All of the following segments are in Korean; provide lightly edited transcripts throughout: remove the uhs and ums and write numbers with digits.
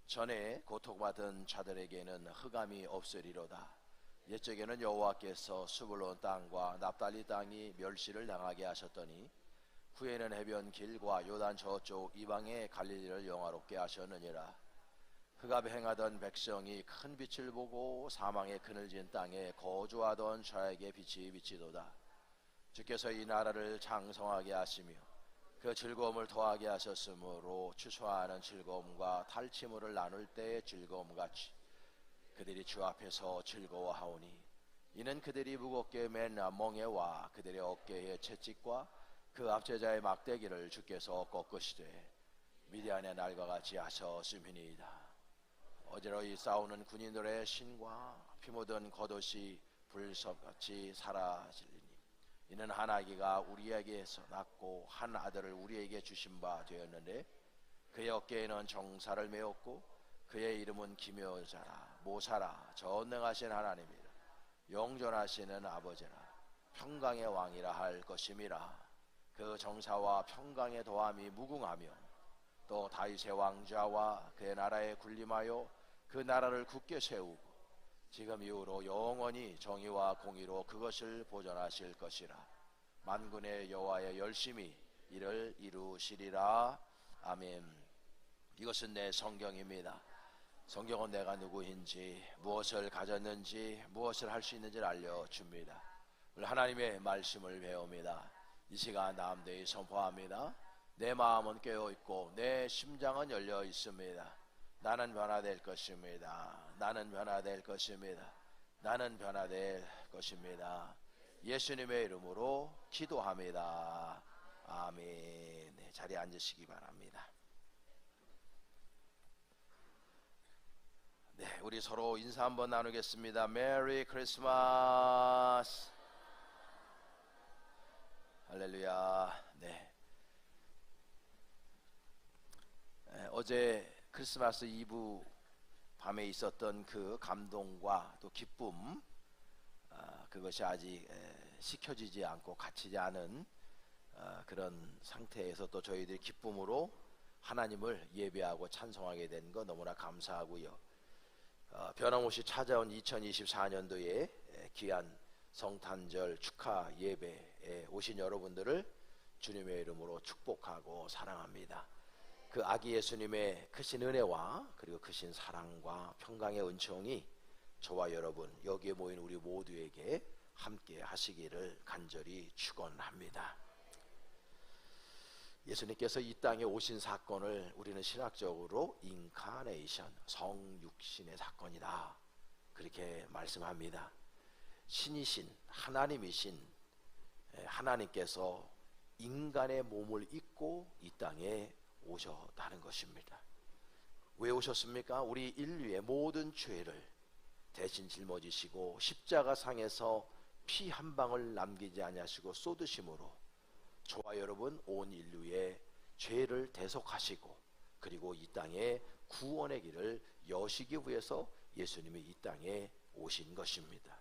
전에 고통받은 자들에게는 흑암이 없으리로다. 옛적에는 여호와께서 스불론 땅과 납달리 땅이 멸시를 당하게 하셨더니 후에는 해변 길과 요단 저쪽 이방의 갈릴리를 영화롭게 하셨느니라. 흑암에 행하던 백성이 큰 빛을 보고 사망의 그늘진 땅에 거주하던 자에게 빛이 비치도다. 주께서 이 나라를 장성하게 하시며 그 즐거움을 더하게 하셨으므로 추수하는 즐거움과 탈취물을 나눌 때의 즐거움같이 그들이 주 앞에서 즐거워하오니 이는 그들이 무겁게 맨 멍에와 그들의 어깨의 채찍과 그 압제자의 막대기를 주께서 꺾으시되 미디안의 날과 같이 하셨음이니이다. 어지러이 싸우는 군인들의 신과 피 묻은 겉옷이 불섭같이 사라지리니 이는 한 아기가 우리에게서 낳고 한 아들을 우리에게 주신 바 되었는데 그의 어깨에는 정사를 메었고 그의 이름은 기묘자라 모사라 전능하신 하나님이라 영존하시는 아버지라 평강의 왕이라 할 것임이라. 그 정사와 평강의 도함이 무궁하며 또 다윗의 왕좌와 그의 나라에 군림하여 그 나라를 굳게 세우고 지금 이후로 영원히 정의와 공의로 그것을 보존하실 것이라. 만군의 여호와의 열심히 이를 이루시리라. 아멘. 이것은 내 성경입니다. 성경은 내가 누구인지 무엇을 가졌는지 무엇을 할 수 있는지를 알려줍니다. 오늘 하나님의 말씀을 배웁니다. 이 시간 남대히 선포합니다. 내 마음은 깨어있고 내 심장은 열려 있습니다. 나는 변화될 것입니다. 나는 변화될 것입니다. 나는 변화될 것입니다. 예수님의 이름으로 기도합니다. 아멘. 네, 자리에 앉으시기 바랍니다. 네, 우리 서로 인사 한번 나누겠습니다. 메리 크리스마스. 할렐루야. 네. 어제 크리스마스 이브 밤에 있었던 그 감동과 또 기쁨, 그것이 아직 식혀지지 않고 갇히지 않은 그런 상태에서 또 저희들이 기쁨으로 하나님을 예배하고 찬송하게 된 거 너무나 감사하고요. 변함없이 찾아온 2024년도에 귀한 성탄절 축하 예배에 오신 여러분들을 주님의 이름으로 축복하고 사랑합니다. 그 아기 예수님의 크신 은혜와 그리고 크신 사랑과 평강의 은총이 저와 여러분 여기에 모인 우리 모두에게 함께 하시기를 간절히 축원합니다. 예수님께서 이 땅에 오신 사건을 우리는 신학적으로 인카네이션, 성육신의 사건이다 그렇게 말씀합니다. 신이신 하나님이신 하나님께서 인간의 몸을 입고 이 땅에 오셨다는 것입니다. 왜 오셨습니까? 우리 인류의 모든 죄를 대신 짊어지시고 십자가상에서 피 한 방울 남기지 아니하시고 쏟으심으로 저와 여러분 온 인류의 죄를 대속하시고 그리고 이 땅에 구원의 길을 여시기 위해서 예수님이 이 땅에 오신 것입니다.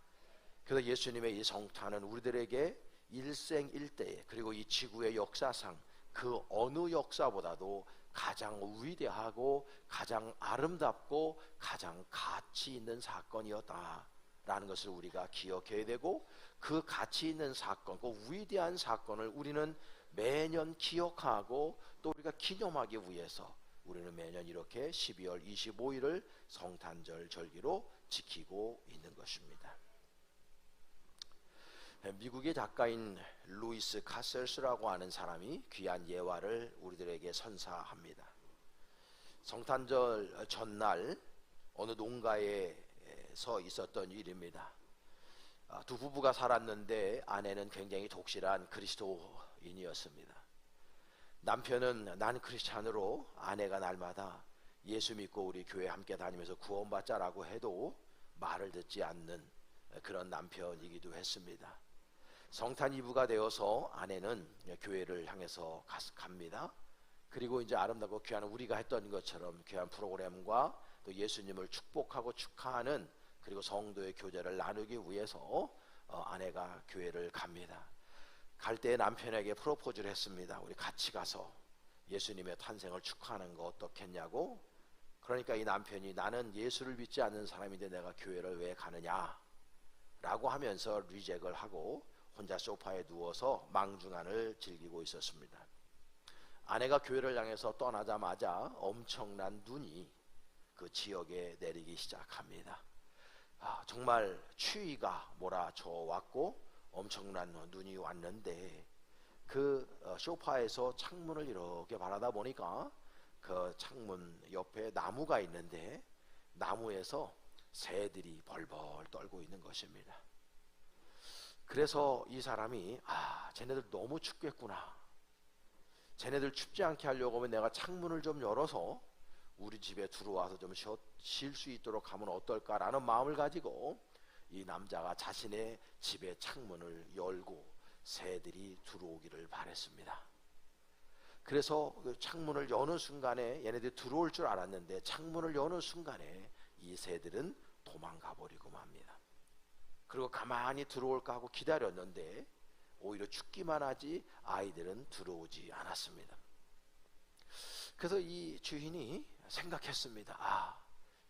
그래서 예수님의 이 성탄은 우리들에게 일생일대에 그리고 이 지구의 역사상 그 어느 역사보다도 가장 위대하고 가장 아름답고 가장 가치 있는 사건이었다라는 것을 우리가 기억해야 되고 그 가치 있는 사건, 그 위대한 사건을 우리는 매년 기억하고 또 우리가 기념하기 위해서 우리는 매년 이렇게 12월 25일을 성탄절 절기로 지키고 있는 것입니다. 미국의 작가인 루이스 카셀스라고 하는 사람이 귀한 예화를 우리들에게 선사합니다. 성탄절 전날 어느 농가에서 있었던 일입니다. 두 부부가 살았는데 아내는 굉장히 독실한 그리스도인이었습니다. 남편은 난 크리스찬으로 아내가 날마다 예수 믿고 우리 교회 함께 다니면서 구원받자라고 해도 말을 듣지 않는 그런 남편이기도 했습니다. 성탄 이브가 되어서 아내는 교회를 향해서 갑니다. 그리고 이제 아름답고 귀한 우리가 했던 것처럼 귀한 프로그램과 또 예수님을 축복하고 축하하는 그리고 성도의 교제를 나누기 위해서 아내가 교회를 갑니다. 갈 때 남편에게 프로포즈를 했습니다. 우리 같이 가서 예수님의 탄생을 축하하는 거 어떻겠냐고. 그러니까 이 남편이 나는 예수를 믿지 않는 사람인데 내가 교회를 왜 가느냐 라고 하면서 리젝을 하고 혼자 소파에 누워서 망중한을 즐기고 있었습니다. 아내가 교회를 향해서 떠나자마자 엄청난 눈이 그 지역에 내리기 시작합니다. 정말 추위가 몰아쳐 왔고 엄청난 눈이 왔는데 그 소파에서 창문을 이렇게 바라다 보니까 그 창문 옆에 나무가 있는데 나무에서 새들이 벌벌 떨고 있는 것입니다. 그래서 이 사람이 쟤네들 너무 춥겠구나. 쟤네들 춥지 않게 하려고 하면 내가 창문을 좀 열어서 우리 집에 들어와서 좀 쉴 수 있도록 하면 어떨까라는 마음을 가지고 이 남자가 자신의 집의 창문을 열고 새들이 들어오기를 바랬습니다. 그래서 그 창문을 여는 순간에 얘네들이 들어올 줄 알았는데 창문을 여는 순간에 이 새들은 도망가 버리고 맙니다. 그리고 가만히 들어올까 하고 기다렸는데 오히려 죽기만 하지 아이들은 들어오지 않았습니다. 그래서 이 주인이 생각했습니다.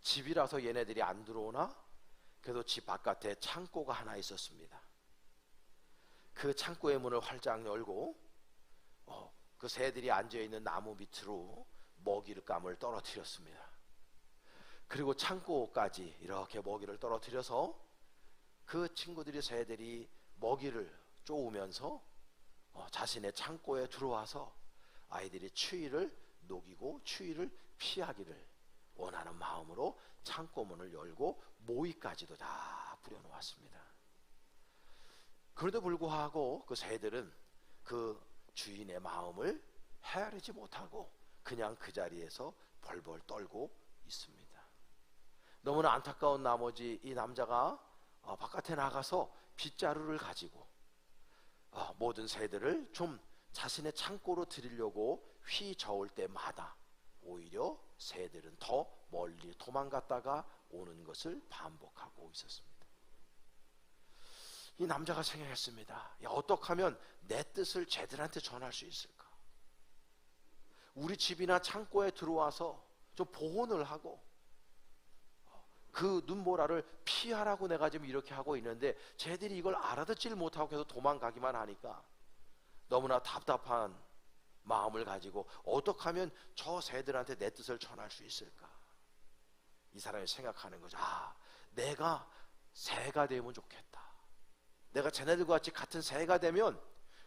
집이라서 얘네들이 안 들어오나? 그래도 집 바깥에 창고가 하나 있었습니다. 그 창고의 문을 활짝 열고 그 새들이 앉아있는 나무 밑으로 먹잇감을 떨어뜨렸습니다. 그리고 창고까지 이렇게 먹이를 떨어뜨려서 그 친구들이 새들이 먹이를 쪼으면서 자신의 창고에 들어와서 아이들이 추위를 녹이고 추위를 피하기를 원하는 마음으로 창고문을 열고 모이까지도 다 뿌려놓았습니다. 그런데도 불구하고 그 새들은 그 주인의 마음을 헤아리지 못하고 그냥 그 자리에서 벌벌 떨고 있습니다. 너무나 안타까운 나머지 이 남자가 바깥에 나가서 빗자루를 가지고 모든 새들을 좀 자신의 창고로 들이려고 휘저을 때마다 오히려 새들은 더 멀리 도망갔다가 오는 것을 반복하고 있었습니다. 이 남자가 생각했습니다. 어떻게 하면 내 뜻을 쟤들한테 전할 수 있을까? 우리 집이나 창고에 들어와서 좀 보호를 하고 그 눈보라를 피하라고 내가 지금 이렇게 하고 있는데 쟤들이 이걸 알아듣지를 못하고 계속 도망가기만 하니까 너무나 답답한 마음을 가지고 어떻게 하면 저 새들한테 내 뜻을 전할 수 있을까? 이 사람이 생각하는 거죠. 내가 새가 되면 좋겠다. 내가 쟤네들과 같이 같은 새가 되면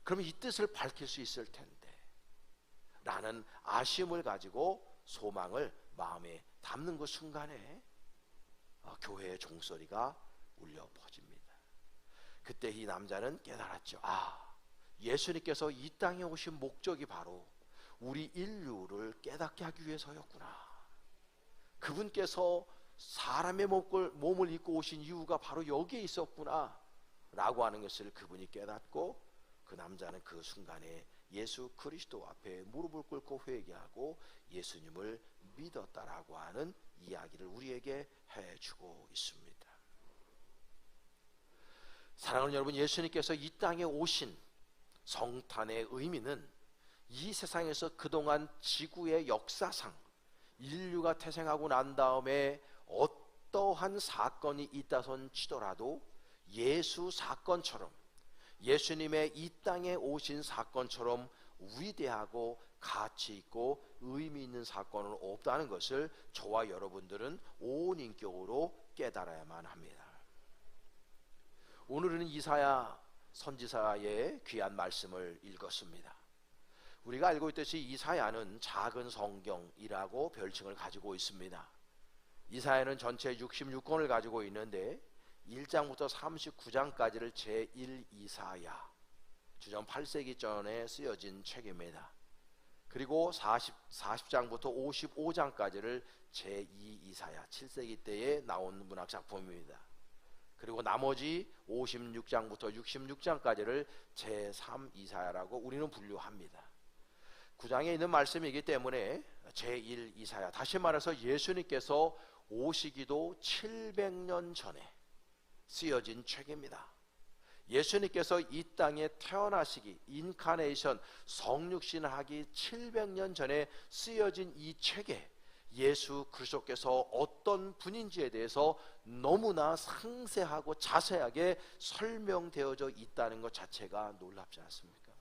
그러면 이 뜻을 밝힐 수 있을 텐데 라는 아쉬움을 가지고 소망을 마음에 담는 그 순간에 교회의 종소리가 울려 퍼집니다. 그때 이 남자는 깨달았죠. 예수님께서 이 땅에 오신 목적이 바로 우리 인류를 깨닫게 하기 위해서였구나. 그분께서 사람의 몸을 입고 오신 이유가 바로 여기에 있었구나 라고 하는 것을 그분이 깨닫고 그 남자는 그 순간에 예수 그리스도 앞에 무릎을 꿇고 회개하고 예수님을 믿었다라고 하는 이야기를 우리에게 해주고 있습니다. 사랑하는 여러분, 예수님께서 이 땅에 오신 성탄의 의미는 이 세상에서 그동안 지구의 역사상 인류가 태생하고 난 다음에 어떠한 사건이 있다손 치더라도 예수 사건처럼 예수님의 이 땅에 오신 사건처럼 위대하고 가치 있고 의미 있는 사건은 없다는 것을 저와 여러분들은 온 인격으로 깨달아야만 합니다. 오늘은 이사야 선지자의 귀한 말씀을 읽었습니다. 우리가 알고 있듯이 이사야는 작은 성경이라고 별칭을 가지고 있습니다. 이사야는 전체 66권을 가지고 있는데 1장부터 39장까지를 제1 이사야, 주전 8세기 전에 쓰여진 책입니다. 그리고 40장부터 55장까지를 제2 이사야, 7세기 때에 나온 문학 작품입니다. 그리고 나머지 56장부터 66장까지를 제3 이사야라고 우리는 분류합니다. 9장에 있는 말씀이기 때문에 제1 이사야, 다시 말해서 예수님께서 오시기도 700년 전에 쓰여진 책입니다. 예수님께서 이 땅에 태어나시기, 인카네이션, 성육신하기 700년 전에 쓰여진 이 책에 예수 그리스도께서 어떤 분인지에 대해서 너무나 상세하고 자세하게 설명되어져 있다는 것 자체가 놀랍지 않습니까?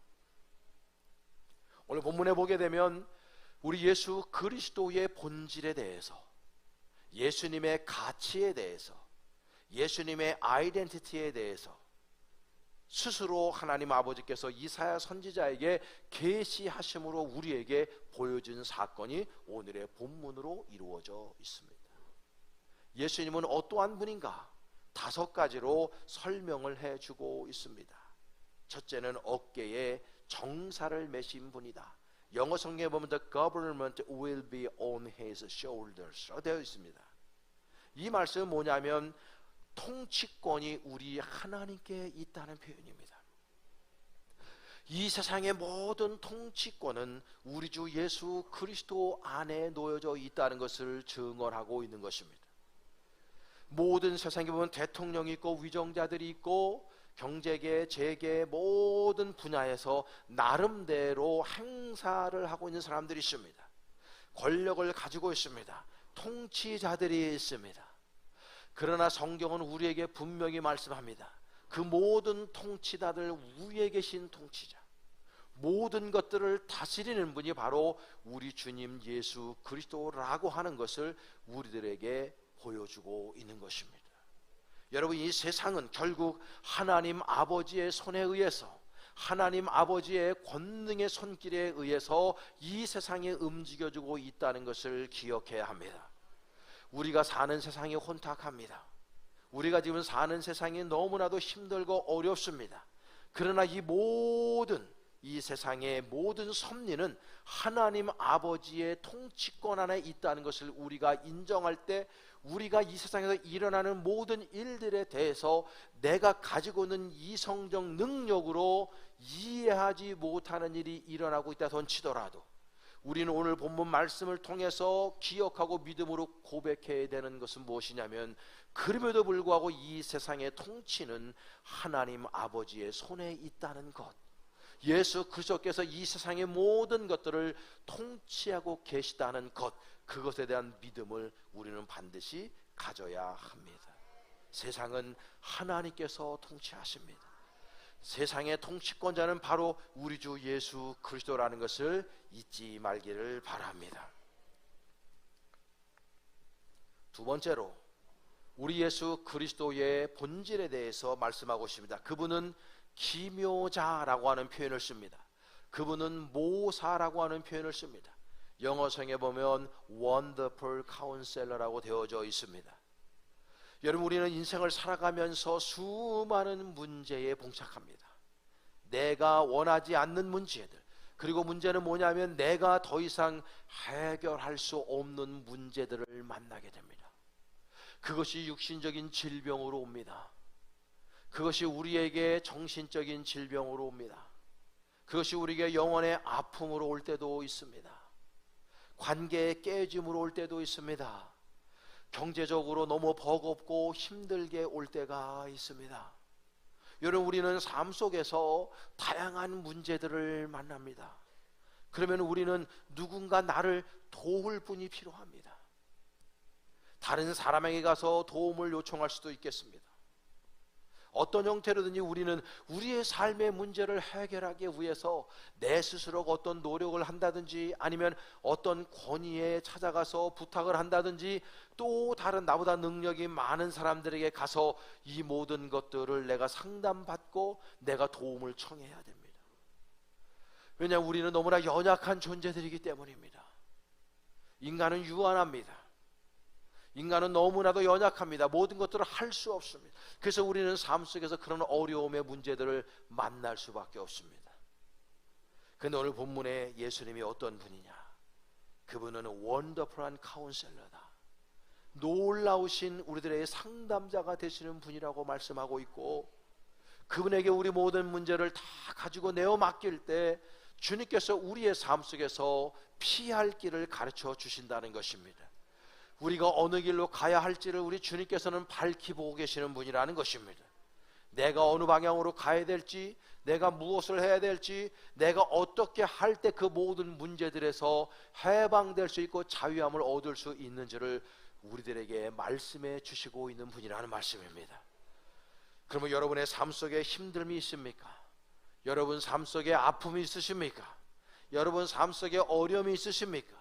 오늘 본문에 보게 되면 우리 예수 그리스도의 본질에 대해서, 예수님의 가치에 대해서, 예수님의 아이덴티티에 대해서 스스로 하나님 아버지께서 이사야 선지자에게 계시하심으로 우리에게 보여준 사건이 오늘의 본문으로 이루어져 있습니다. 예수님은 어떠한 분인가? 5가지로 설명을 해주고 있습니다. 첫째는 어깨에 정사를 메신 분이다. 영어 성경에 보면 The government will be on his shoulders 되어 있습니다. 이 말씀은 뭐냐면 통치권이 우리 하나님께 있다는 표현입니다. 이 세상의 모든 통치권은 우리 주 예수 그리스도 안에 놓여져 있다는 것을 증언하고 있는 것입니다. 모든 세상에 보면 대통령이 있고 위정자들이 있고 경제계, 재계 모든 분야에서 나름대로 행사를 하고 있는 사람들이 있습니다. 권력을 가지고 있습니다. 통치자들이 있습니다. 그러나 성경은 우리에게 분명히 말씀합니다. 그 모든 통치자들 위에 계신 통치자, 모든 것들을 다스리는 분이 바로 우리 주님 예수 그리스도라고 하는 것을 우리들에게 보여주고 있는 것입니다. 여러분, 이 세상은 결국 하나님 아버지의 손에 의해서, 하나님 아버지의 권능의 손길에 의해서 이 세상에 움직여주고 있다는 것을 기억해야 합니다. 우리가 사는 세상이 혼탁합니다. 우리가 지금 사는 세상이 너무나도 힘들고 어렵습니다. 그러나 이 세상의 모든 섭리는 하나님 아버지의 통치권 안에 있다는 것을 우리가 인정할 때, 우리가 이 세상에서 일어나는 모든 일들에 대해서 내가 가지고 있는 이성적 능력으로 이해하지 못하는 일이 일어나고 있다 손치더라도 우리는 오늘 본문 말씀을 통해서 기억하고 믿음으로 고백해야 되는 것은 무엇이냐면, 그럼에도 불구하고 이 세상의 통치는 하나님 아버지의 손에 있다는 것, 예수 그리스도께서 이 세상의 모든 것들을 통치하고 계시다는 것, 그것에 대한 믿음을 우리는 반드시 가져야 합니다. 세상은 하나님께서 통치하십니다. 세상의 통치권자는 바로 우리 주 예수 그리스도라는 것을 잊지 말기를 바랍니다. 두 번째로 우리 예수 그리스도의 본질에 대해서 말씀하고 있습니다. 그분은 기묘자라고 하는 표현을 씁니다. 그분은 모사라고 하는 표현을 씁니다. 영어성에 보면 Wonderful Counselor라고 되어져 있습니다. 여러분, 우리는 인생을 살아가면서 수많은 문제에 봉착합니다. 내가 원하지 않는 문제들, 그리고 문제는 뭐냐면 내가 더 이상 해결할 수 없는 문제들을 만나게 됩니다. 그것이 육신적인 질병으로 옵니다. 그것이 우리에게 정신적인 질병으로 옵니다. 그것이 우리에게 영혼의 아픔으로 올 때도 있습니다. 관계의 깨짐으로 올 때도 있습니다. 경제적으로 너무 버겁고 힘들게 올 때가 있습니다. 여러분, 우리는 삶 속에서 다양한 문제들을 만납니다. 그러면 우리는 누군가 나를 도울 분이 필요합니다. 다른 사람에게 가서 도움을 요청할 수도 있겠습니다. 어떤 형태로든지 우리는 우리의 삶의 문제를 해결하기 위해서 내 스스로 어떤 노력을 한다든지, 아니면 어떤 권위에 찾아가서 부탁을 한다든지, 또 다른 나보다 능력이 많은 사람들에게 가서 이 모든 것들을 내가 상담받고 내가 도움을 청해야 됩니다. 왜냐하면 우리는 너무나 연약한 존재들이기 때문입니다. 인간은 유한합니다. 인간은 너무나도 연약합니다. 모든 것들을 할 수 없습니다. 그래서 우리는 삶 속에서 그런 어려움의 문제들을 만날 수밖에 없습니다. 그런데 오늘 본문에 예수님이 어떤 분이냐? 그분은 원더풀한 카운셀러다. 놀라우신 우리들의 상담자가 되시는 분이라고 말씀하고 있고, 그분에게 우리 모든 문제를 다 가지고 내어 맡길 때 주님께서 우리의 삶 속에서 피할 길을 가르쳐 주신다는 것입니다. 우리가 어느 길로 가야 할지를 우리 주님께서는 밝히 보고 계시는 분이라는 것입니다. 내가 어느 방향으로 가야 될지, 내가 무엇을 해야 될지, 내가 어떻게 할 때 그 모든 문제들에서 해방될 수 있고 자유함을 얻을 수 있는지를 우리들에게 말씀해 주시고 있는 분이라는 말씀입니다. 그러면 여러분의 삶 속에 힘듦이 있습니까? 여러분 삶 속에 아픔이 있으십니까? 여러분 삶 속에 어려움이 있으십니까?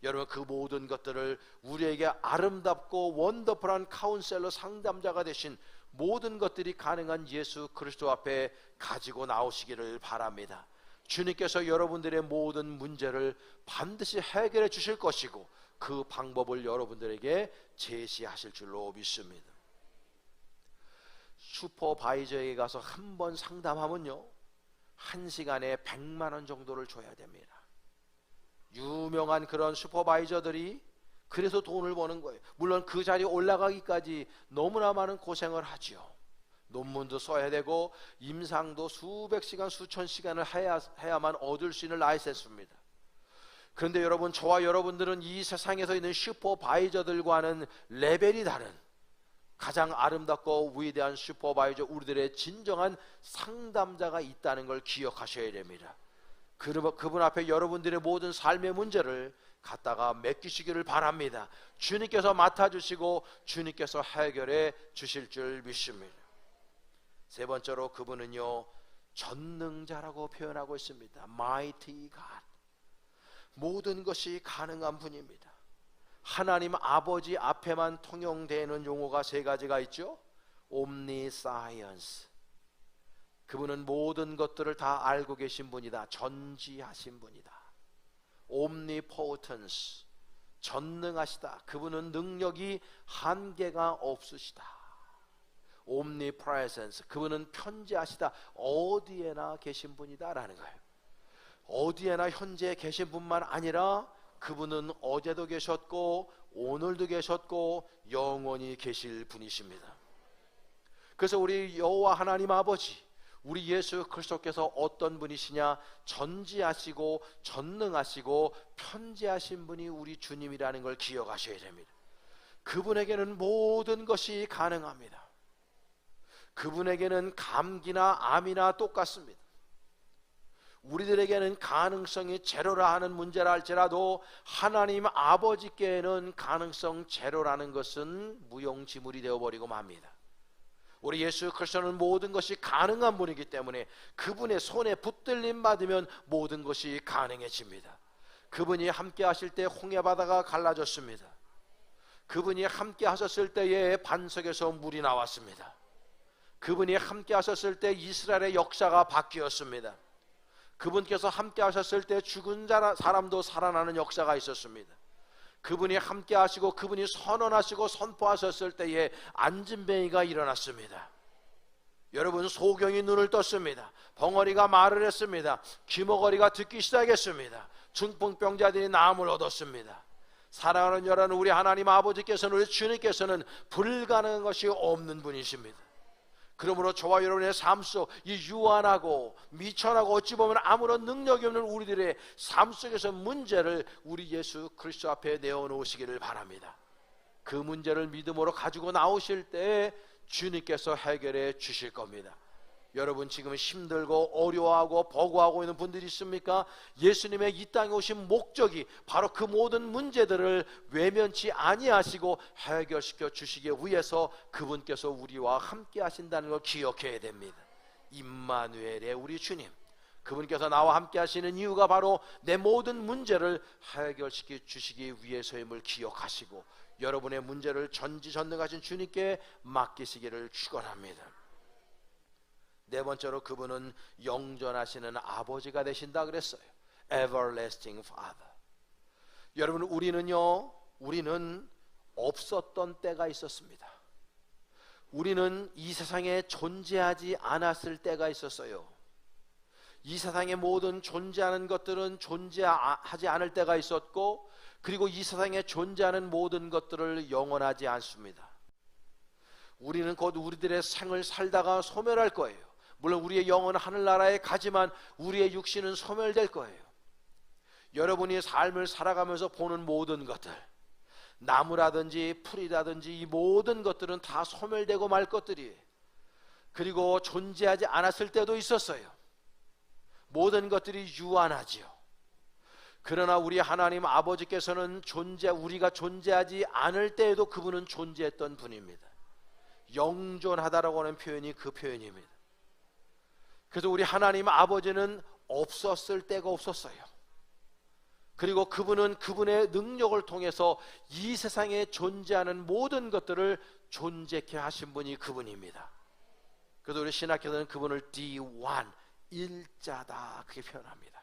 여러분 그 모든 것들을 우리에게 아름답고 원더풀한 카운셀러 상담자가 되신 모든 것들이 가능한 예수 그리스도 앞에 가지고 나오시기를 바랍니다. 주님께서 여러분들의 모든 문제를 반드시 해결해 주실 것이고 그 방법을 여러분들에게 제시하실 줄로 믿습니다. 슈퍼바이저에게 가서 한 번 상담하면요 1시간에 100만 원 정도를 줘야 됩니다. 유명한 그런 슈퍼바이저들이 그래서 돈을 버는 거예요. 물론 그 자리에 올라가기까지 너무나 많은 고생을 하죠. 논문도 써야 되고 임상도 수백 시간 수천 시간을 해야만 얻을 수 있는 라이센스입니다. 그런데 여러분, 저와 여러분들은 이 세상에서 있는 슈퍼바이저들과는 레벨이 다른 가장 아름답고 위대한 슈퍼바이저, 우리들의 진정한 상담자가 있다는 걸 기억하셔야 됩니다. 그분 앞에 여러분들의 모든 삶의 문제를 갖다가 맡기시기를 바랍니다. 주님께서 맡아주시고 주님께서 해결해 주실 줄 믿습니다. 세 번째로 그분은요 전능자라고 표현하고 있습니다. Mighty God. 모든 것이 가능한 분입니다. 하나님 아버지 앞에만 통용되는 용어가 세 가지가 있죠. Omniscience. 그분은 모든 것들을 다 알고 계신 분이다. 전지하신 분이다. Omnipotence. 전능하시다. 그분은 능력이 한계가 없으시다. Omnipresence. 그분은 편재하시다. 어디에나 계신 분이다 라는 거예요. 어디에나 현재 계신 분만 아니라 그분은 어제도 계셨고 오늘도 계셨고 영원히 계실 분이십니다. 그래서 우리 여호와 하나님 아버지, 우리 예수 그리스도께서 어떤 분이시냐? 전지하시고 전능하시고 편재하신 분이 우리 주님이라는 걸 기억하셔야 됩니다. 그분에게는 모든 것이 가능합니다. 그분에게는 감기나 암이나 똑같습니다. 우리들에게는 가능성이 제로라 하는 문제라 할지라도 하나님 아버지께는 가능성 제로라는 것은 무용지물이 되어버리고 맙니다. 우리 예수 그리스도는 모든 것이 가능한 분이기 때문에 그분의 손에 붙들림 받으면 모든 것이 가능해집니다. 그분이 함께 하실 때 홍해바다가 갈라졌습니다. 그분이 함께 하셨을 때에 반석에서 물이 나왔습니다. 그분이 함께 하셨을 때 이스라엘의 역사가 바뀌었습니다. 그분께서 함께 하셨을 때 죽은 사람도 살아나는 역사가 있었습니다. 그분이 함께 하시고 그분이 선언하시고 선포하셨을 때에 안진뱅이가 일어났습니다. 여러분, 소경이 눈을 떴습니다. 벙어리가 말을 했습니다. 귀머거리가 듣기 시작했습니다. 중풍병자들이 나음을 얻었습니다. 사랑하는 여러분, 우리 하나님 아버지께서는, 우리 주님께서는 불가능한 것이 없는 분이십니다. 그러므로 저와 여러분의 삶 속 이 유한하고 미천하고 어찌 보면 아무런 능력이 없는 우리들의 삶 속에서 문제를 우리 예수 그리스도 앞에 내어놓으시기를 바랍니다. 그 문제를 믿음으로 가지고 나오실 때 주님께서 해결해 주실 겁니다. 여러분, 지금 힘들고 어려워하고 버거워하고 있는 분들이 있습니까? 예수님의 이 땅에 오신 목적이 바로 그 모든 문제들을 외면치 아니하시고 해결시켜 주시기 위해서 그분께서 우리와 함께 하신다는 걸 기억해야 됩니다. 임마누엘의 우리 주님, 그분께서 나와 함께 하시는 이유가 바로 내 모든 문제를 해결시켜 주시기 위해서임을 기억하시고 여러분의 문제를 전지전능하신 주님께 맡기시기를 축원합니다. 네 번째로 그분은 영존하시는 아버지가 되신다 그랬어요. Everlasting Father. 여러분, 우리는 없었던 때가 있었습니다. 우리는 이 세상에 존재하지 않았을 때가 있었어요. 이 세상의 모든 존재하는 것들은 존재하지 않을 때가 있었고, 그리고 이 세상에 존재하는 모든 것들을 영원하지 않습니다. 우리는 곧 우리들의 생을 살다가 소멸할 거예요. 물론 우리의 영혼은 하늘나라에 가지만 우리의 육신은 소멸될 거예요. 여러분이 삶을 살아가면서 보는 모든 것들, 나무라든지 풀이라든지 이 모든 것들은 다 소멸되고 말 것들이에요. 그리고 존재하지 않았을 때도 있었어요. 모든 것들이 유한하지요. 그러나 우리 하나님 아버지께서는 우리가 존재하지 않을 때에도 그분은 존재했던 분입니다. 영존하다라고 하는 표현이 그 표현입니다. 그래서 우리 하나님 아버지는 없었을 때가 없었어요. 그리고 그분은 그분의 능력을 통해서 이 세상에 존재하는 모든 것들을 존재케 하신 분이 그분입니다. 그래서 우리 신학교는 그분을 D1, 일자다 그렇게 표현합니다.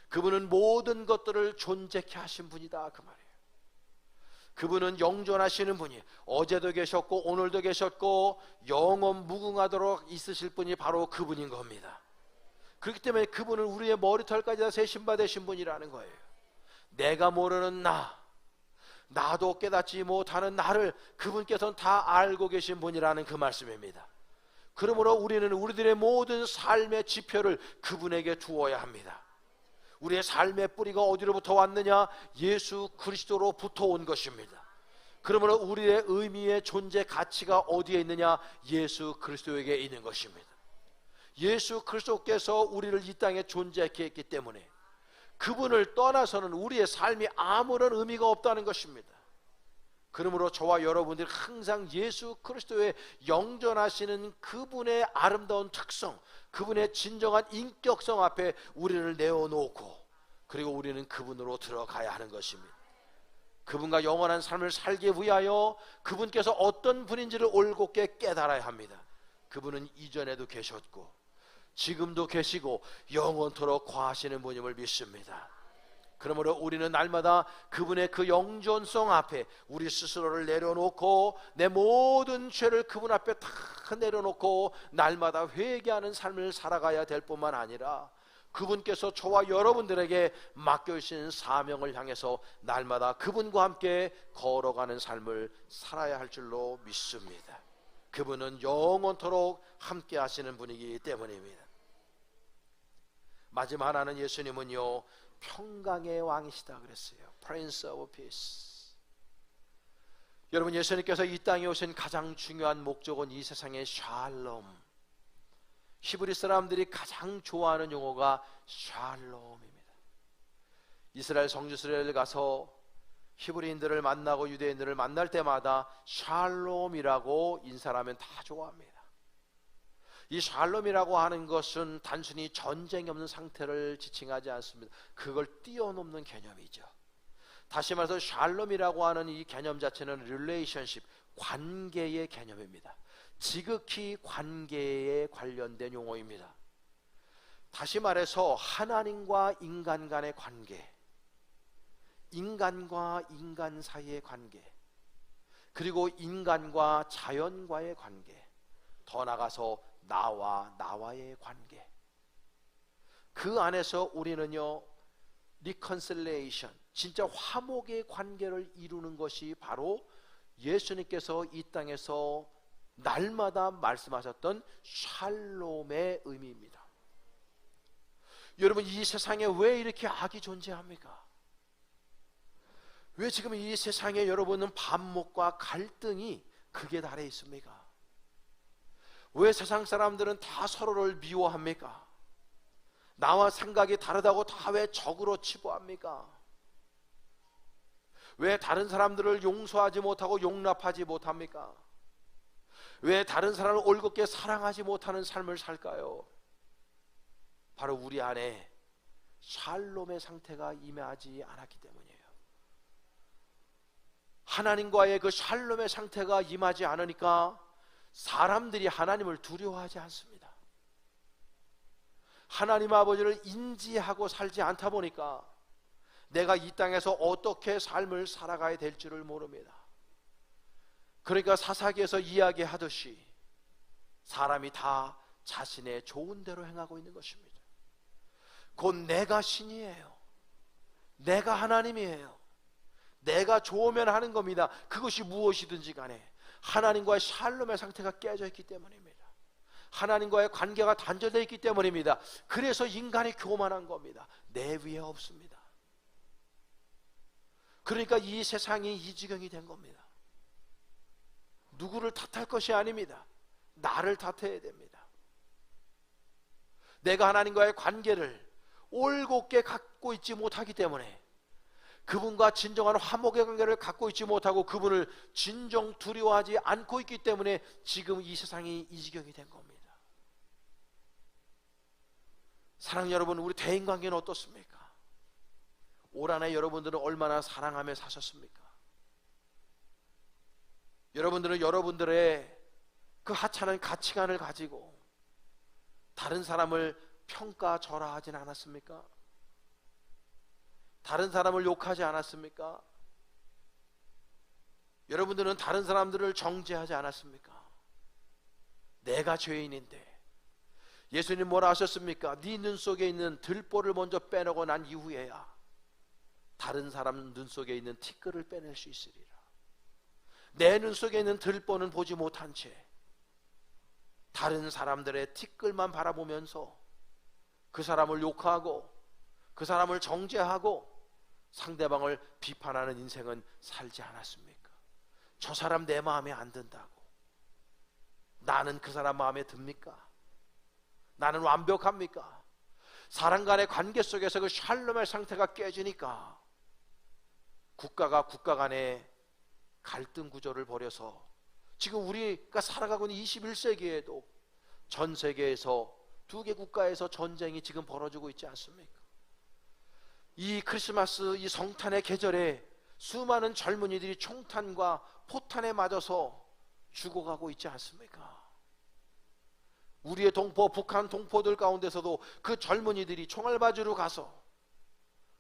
그분은 모든 것들을 존재케 하신 분이다 그 말이에요. 그분은 영존하시는 분이 어제도 계셨고 오늘도 계셨고 영원 무궁하도록 있으실 분이 바로 그분인 겁니다. 그렇기 때문에 그분은 우리의 머리털까지 다 세신받으신 분이라는 거예요. 내가 모르는 나도 깨닫지 못하는 나를 그분께서는 다 알고 계신 분이라는 그 말씀입니다. 그러므로 우리는 우리들의 모든 삶의 지표를 그분에게 두어야 합니다. 우리의 삶의 뿌리가 어디로부터 왔느냐? 예수 그리스도로부터 온 것입니다. 그러므로 우리의 의미의 존재 가치가 어디에 있느냐? 예수 그리스도에게 있는 것입니다. 예수 그리스도께서 우리를 이 땅에 존재하게 했기 때문에 그분을 떠나서는 우리의 삶이 아무런 의미가 없다는 것입니다. 그러므로 저와 여러분들이 항상 예수 그리스도의 영존하시는 그분의 아름다운 특성, 그분의 진정한 인격성 앞에 우리를 내어놓고 그리고 우리는 그분으로 들어가야 하는 것입니다. 그분과 영원한 삶을 살기 위하여 그분께서 어떤 분인지를 올곧게 깨달아야 합니다. 그분은 이전에도 계셨고 지금도 계시고 영원토록 거하시는 분임을 믿습니다. 그러므로 우리는 날마다 그분의 그 영존성 앞에 우리 스스로를 내려놓고 내 모든 죄를 그분 앞에 다 내려놓고 날마다 회개하는 삶을 살아가야 될 뿐만 아니라 그분께서 저와 여러분들에게 맡겨주신 사명을 향해서 날마다 그분과 함께 걸어가는 삶을 살아야 할 줄로 믿습니다. 그분은 영원토록 함께 하시는 분이기 때문입니다. 마지막 하나는 예수님은요 평강의 왕이시다 그랬어요. Prince of Peace. 여러분, 예수님께서 이 땅에 오신 가장 중요한 목적은 이 세상의 샬롬. 히브리 사람들이 가장 좋아하는 용어가 샬롬입니다. 이스라엘 성지순례를 가서 히브리인들을 만나고 유대인들을 만날 때마다 샬롬이라고 인사하면 다 좋아합니다. 이 샬롬이라고 하는 것은 단순히 전쟁이 없는 상태를 지칭하지 않습니다. 그걸 뛰어넘는 개념이죠. 다시 말해서 샬롬이라고 하는 이 개념 자체는 릴레이션십, 관계의 개념입니다. 지극히 관계에 관련된 용어입니다. 다시 말해서 하나님과 인간 간의 관계, 인간과 인간 사이의 관계, 그리고 인간과 자연과의 관계, 더 나아가서 나와의 관계, 그 안에서 우리는요 리컨실레이션, 진짜 화목의 관계를 이루는 것이 바로 예수님께서 이 땅에서 날마다 말씀하셨던 샬롬의 의미입니다. 여러분, 이 세상에 왜 이렇게 악이 존재합니까? 왜 지금 이 세상에 여러분은 반목과 갈등이 극에 달해 있습니까? 왜 세상 사람들은 다 서로를 미워합니까? 나와 생각이 다르다고 다 왜 적으로 치부합니까? 왜 다른 사람들을 용서하지 못하고 용납하지 못합니까? 왜 다른 사람을 올곧게 사랑하지 못하는 삶을 살까요? 바로 우리 안에 샬롬의 상태가 임하지 않았기 때문이에요. 하나님과의 그 샬롬의 상태가 임하지 않으니까 사람들이 하나님을 두려워하지 않습니다. 하나님 아버지를 인지하고 살지 않다 보니까 내가 이 땅에서 어떻게 삶을 살아가야 될지를 모릅니다. 그러니까 사사기에서 이야기하듯이 사람이 다 자신의 좋은 대로 행하고 있는 것입니다. 곧 내가 신이에요. 내가 하나님이에요. 내가 좋으면 하는 겁니다. 그것이 무엇이든지 간에 하나님과의 샬롬의 상태가 깨져 있기 때문입니다. 하나님과의 관계가 단절되어 있기 때문입니다. 그래서 인간이 교만한 겁니다. 내 위에 없습니다. 그러니까 이 세상이 이 지경이 된 겁니다. 누구를 탓할 것이 아닙니다. 나를 탓해야 됩니다. 내가 하나님과의 관계를 올곧게 갖고 있지 못하기 때문에, 그분과 진정한 화목의 관계를 갖고 있지 못하고 그분을 진정 두려워하지 않고 있기 때문에 지금 이 세상이 이 지경이 된 겁니다. 사랑하는 여러분, 우리 대인관계는 어떻습니까? 올 한해 여러분들은 얼마나 사랑하며 사셨습니까? 여러분들은 여러분들의 그 하찮은 가치관을 가지고 다른 사람을 평가절하하진 않았습니까? 다른 사람을 욕하지 않았습니까? 여러분들은 다른 사람들을 정죄하지 않았습니까? 내가 죄인인데 예수님 뭐라 하셨습니까? 네 눈 속에 있는 들보를 먼저 빼내고 난 이후에야 다른 사람 눈 속에 있는 티끌을 빼낼 수 있으리라. 내 눈 속에 있는 들보는 보지 못한 채 다른 사람들의 티끌만 바라보면서 그 사람을 욕하고 그 사람을 정죄하고 상대방을 비판하는 인생은 살지 않았습니까? 저 사람 내 마음에 안 든다고 나는 그 사람 마음에 듭니까? 나는 완벽합니까? 사람 간의 관계 속에서 그 샬롬의 상태가 깨지니까 국가가 국가 간의 갈등 구조를 벌여서 지금 우리가 살아가고 있는 21세기에도 전 세계에서 두 개 국가에서 전쟁이 지금 벌어지고 있지 않습니까? 이 크리스마스, 이 성탄의 계절에 수많은 젊은이들이 총탄과 포탄에 맞아서 죽어가고 있지 않습니까? 우리의 동포, 북한 동포들 가운데서도 그 젊은이들이 총알 맞으러 가서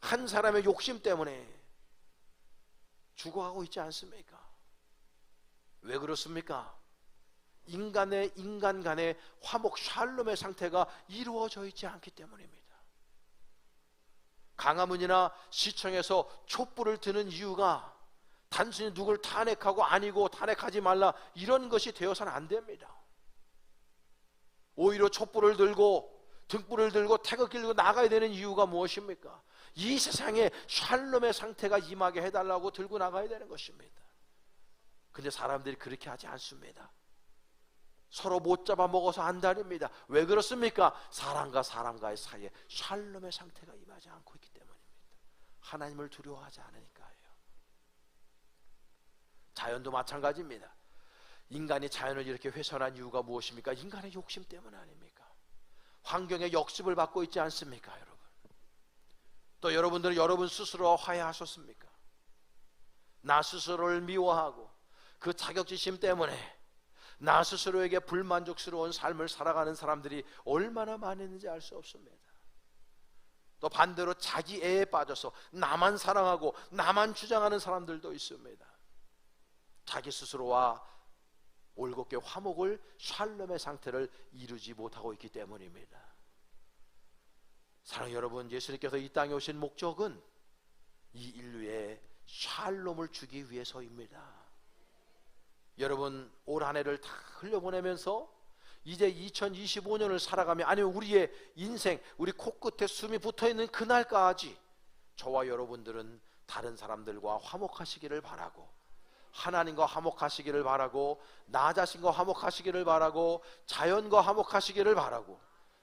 한 사람의 욕심 때문에 죽어가고 있지 않습니까? 왜 그렇습니까? 인간 간의 화목 샬롬의 상태가 이루어져 있지 않기 때문입니다. 강화문이나 시청에서 촛불을 드는 이유가 단순히 누굴 탄핵하고 아니고 탄핵하지 말라 이런 것이 되어서는 안 됩니다. 오히려 촛불을 들고 등불을 들고 태극기를 들고 나가야 되는 이유가 무엇입니까? 이 세상에 샬롬의 상태가 임하게 해달라고 들고 나가야 되는 것입니다. 근데 사람들이 그렇게 하지 않습니다. 서로 못 잡아먹어서 안 다닙니다. 왜 그렇습니까? 사람과 사람과의 사이에 샬롬의 상태가 임하지 않고 있기 때문입니다. 하나님을 두려워하지 않으니까요. 자연도 마찬가지입니다. 인간이 자연을 이렇게 훼손한 이유가 무엇입니까? 인간의 욕심 때문 아닙니까? 환경의 역습을 받고 있지 않습니까, 여러분? 또 여러분들은 여러분 스스로와 화해하셨습니까? 나 스스로를 미워하고 그 자격지심 때문에 나 스스로에게 불만족스러운 삶을 살아가는 사람들이 얼마나 많았는지 알 수 없습니다. 또 반대로 자기 애에 빠져서 나만 사랑하고 나만 주장하는 사람들도 있습니다. 자기 스스로와 올곧게 화목을 샬롬의 상태를 이루지 못하고 있기 때문입니다. 사랑하는 여러분, 예수님께서 이 땅에 오신 목적은 이 인류에 샬롬을 주기 위해서입니다. 여러분, 올 한 해를 다 흘려보내면서 이제 2025년을 살아가며, 아니면 우리의 인생, 우리 코끝에 숨이 붙어있는 그날까지 저와 여러분들은 다른 사람들과 화목하시기를 바라고, 하나님과 화목하시기를 바라고, 나 자신과 화목하시기를 바라고, 자연과 화목하시기를 바라고,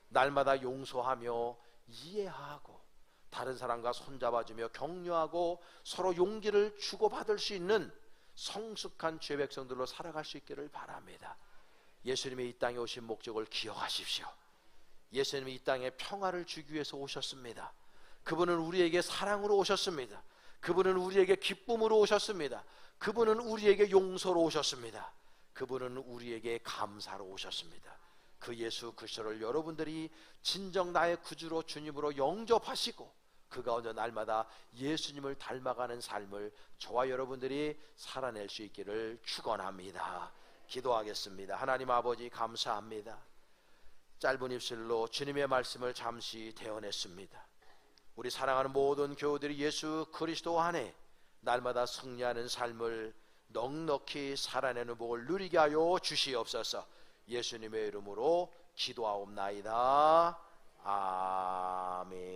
날마다 용서하며 이해하고 다른 사람과 손잡아주며 격려하고 서로 용기를 주고받을 수 있는 성숙한 죄 백성들로 살아갈 수 있기를 바랍니다. 예수님이 이 땅에 오신 목적을 기억하십시오. 예수님이 이 땅에 평화를 주기 위해서 오셨습니다. 그분은 우리에게 사랑으로 오셨습니다. 그분은 우리에게 기쁨으로 오셨습니다. 그분은 우리에게 용서로 오셨습니다. 그분은 우리에게 감사로 오셨습니다. 그 예수 그리스도를 여러분들이 진정 나의 구주로 주님으로 영접하시고 그 가운데 날마다 예수님을 닮아가는 삶을 저와 여러분들이 살아낼 수 있기를 축원합니다. 기도하겠습니다. 하나님 아버지, 감사합니다. 짧은 입술로 주님의 말씀을 잠시 대언했습니다. 우리 사랑하는 모든 교우들이 예수 그리스도 안에 날마다 승리하는 삶을 넉넉히 살아내는 복을 누리게 하여 주시옵소서. 예수님의 이름으로 기도하옵나이다. 아멘.